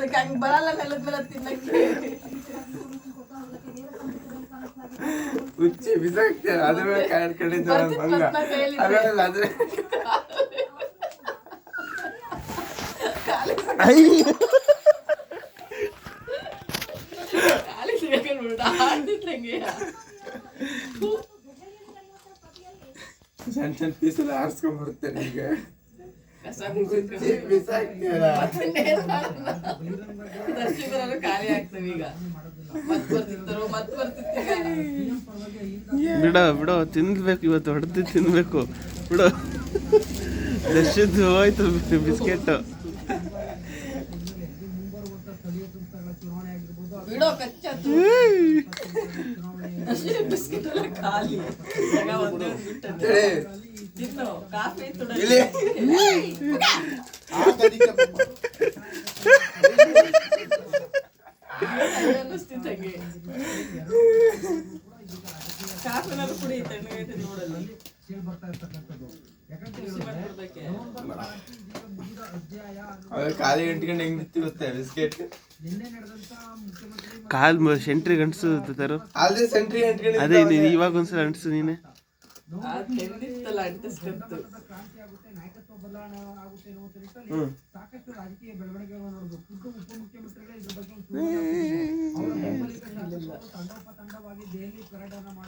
ಅದಕ್ಕೆ ಹಂಗೆ ಬರಲ್ಲ ನೆಲದ ಮೇಲೆ ತಿನ್ನಕ್ಕೆ. ಹುಚ್ಚಿ ಬಿಸಾಕ್ತೀರ ಅದ್ರ ಮೇಲೆ ಕಾಡ್ಕೊಂಡಿದ್ದು ಮಂಗ ಅದ್ರ ಖಾಲಿ ಸಿಗಕ್ಕೆ ಆಡ್ತಿದ್ದಂಗೆ ಸಣ್ಣ ಸಣ್ಣ ಪೀಸೆಲ್ಲ ಆರಿಸ್ಕೊಂಡ್ ಬರ್ತೇನೆ ಈಗ ಖಾಲಿ ಆಗ್ತವೆ ಈಗ ಮತ್ತೆ ಬಿಡೋ ತಿನ್ಬೇಕು ಇವತ್ತು ಹೊಡೆದು ತಿನ್ಬೇಕು ಬಿಡೋ ದರ್ಶದ್ದು ಹೋಯ್ತು ಬಿಸ್ಕೆಟ್ ಬಿಡೋ ಕಚ್ಚ ಬಿಸ್ಕಿಟ್ ಎಲ್ಲ ಖಾಲಿ ತಿನ್ನು ಕಾಫಿ ಅನ್ನಿಸ್ತಿದ್ದಂಗೆ ಕಾಫಿನಾದ್ರು ಕುಡಿ ತಣ್ಣಗೈತೆ ನೋಡಲ್ಲ ಖಾಲಿ ಗಂಟೆ ಹೆಂಗ್ ಬಿತ್ತಿ ಗೊತ್ತಾ ಬಿಸ್ಕೆಟ್ ಕಾಲ್ ಸೆಂಟ್ರಿ ಗಂಟಸು ತರೋ ಅದೇ ಸೆಂಟ್ರಿ ಗಂಟೆ ಅದೇ ಇವಾಗ ಒಂದ್ಸಲ ಅಂಟಿಸು ನೀನೆ ತೆಂದಿತ್ತಲ್ಲ ಅಂಟಿಸ್ಕಂತು ಸಾಕಷ್ಟು ರಾಜಕೀಯ ಬೆಳವಣಿಗೆಗಳನ್ನು ನೋಡಬಹುದು. ಖುದ್ದು ಉಪಮುಖ್ಯಮಂತ್ರಿಗಳೇ ಇದ್ರ ಬಗ್ಗೆ ತಂಡೋಪತಂಡವಾಗಿ ದೆಹಲಿ ಪರ್ಯಟನೆ ಮಾಡಿ